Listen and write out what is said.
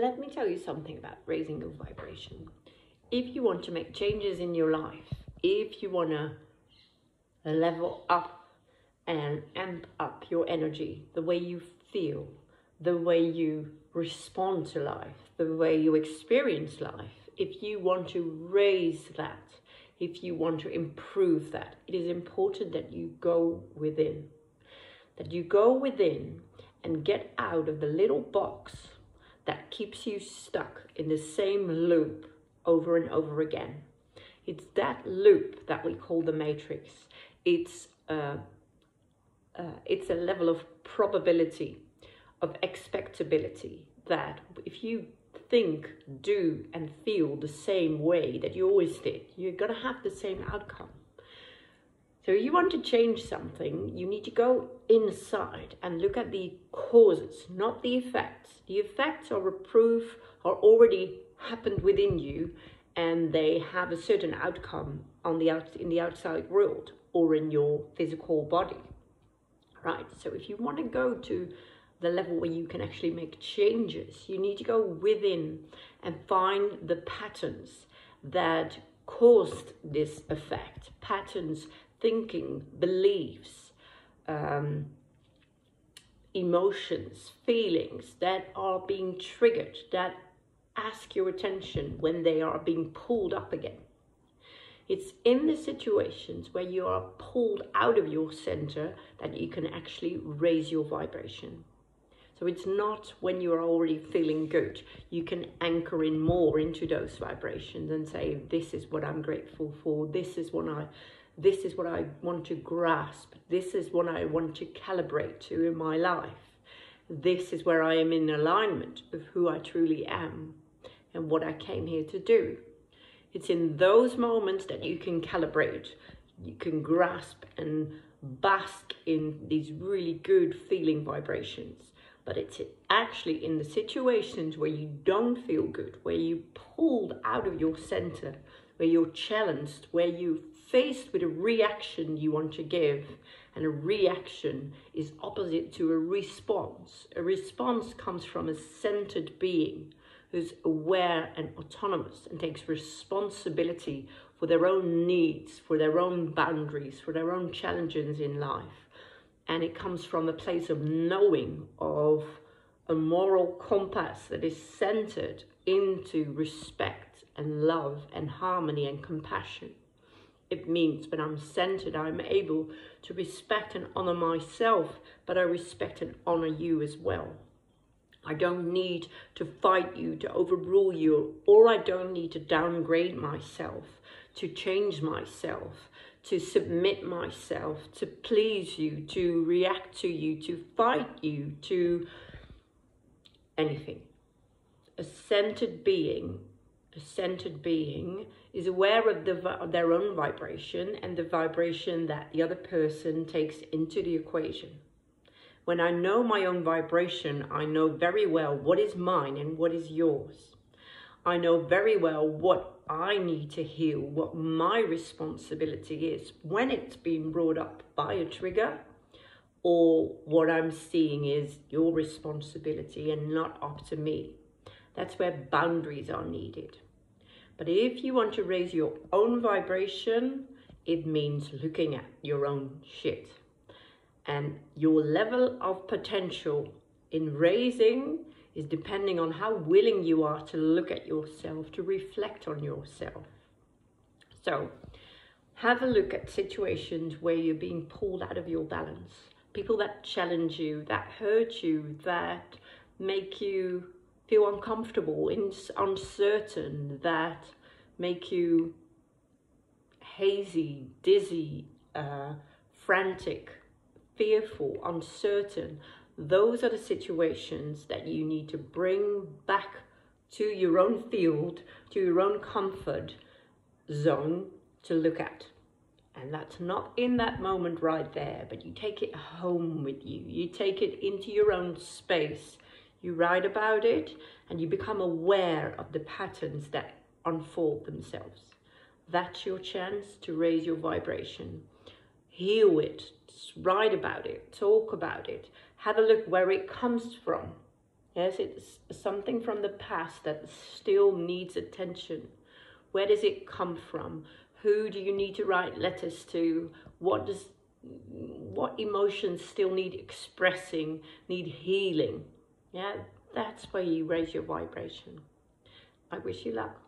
let me tell you something about raising your vibration. If you want to make changes in your life, if you want to level up and amp up your energy, the way you feel, the way you respond to life, the way you experience life, if you want to raise that, if you want to improve that, it is important that you go within. That you go within and get out of the little box that keeps you stuck in the same loop over and over again. It's that loop that we call the matrix. It's a level of probability, of expectability, that if you think, do and feel the same way that you always did, you're going to have the same outcome. So if you want to change something, you need to go inside and look at the causes, not the effects. The effects are a proof, are already happened within you, and they have a certain outcome in the outside world or in your physical body. Right? So if you want to go to the level where you can actually make changes, you need to go within and find the patterns that caused this effect. Patterns, thinking, beliefs, emotions, feelings that are being triggered, that ask your attention when they are being pulled up again. It's in the situations where you are pulled out of your center that you can actually raise your vibration. So it's not when you are already feeling good. You can anchor in more into those vibrations and say, this is what I'm grateful for. This is what I want to grasp. This is what I want to calibrate to in my life. This is where I am in alignment with who I truly am and what I came here to do. It's in those moments that you can calibrate, you can grasp and bask in these really good feeling vibrations. But it's actually in the situations where you don't feel good, where you're pulled out of your center, where you're challenged, where you're faced with a reaction you want to give, and a reaction is opposite to a response. A response comes from a centered being who's aware and autonomous and takes responsibility for their own needs, for their own boundaries, for their own challenges in life. And it comes from a place of knowing, of a moral compass that is centered into respect and love and harmony and compassion. It means when I'm centered, I'm able to respect and honor myself, but I respect and honor you as well. I don't need to fight you, to overrule you, or I don't need to downgrade myself, to change myself, to submit myself, to please you, to react to you, to fight you, to anything. A centered being is aware of their own vibration and the vibration that the other person takes into the equation. When I know my own vibration, I know very well what is mine and what is yours. I know very well what I need to heal, what my responsibility is when it's being brought up by a trigger, or what I'm seeing is your responsibility and not up to me. That's where boundaries are needed. But if you want to raise your own vibration, it means looking at your own shit. And your level of potential in raising is depending on how willing you are to look at yourself, to reflect on yourself. So have a look at situations where you're being pulled out of your balance. People that challenge you, that hurt you, that make you feel uncomfortable, uncertain, that make you hazy, dizzy, frantic, fearful, uncertain. Those are the situations that you need to bring back to your own field, to your own comfort zone to look at. And that's not in that moment right there, but you take it home with you. You take it into your own space. You write about it and you become aware of the patterns that unfold themselves. That's your chance to raise your vibration. Heal it, write about it, talk about it, have a look where it comes from. Yes, it's something from the past that still needs attention. Where does it come from? Who do you need to write letters to? What emotions still need expressing, need healing? Yeah, that's where you raise your vibration. I wish you luck.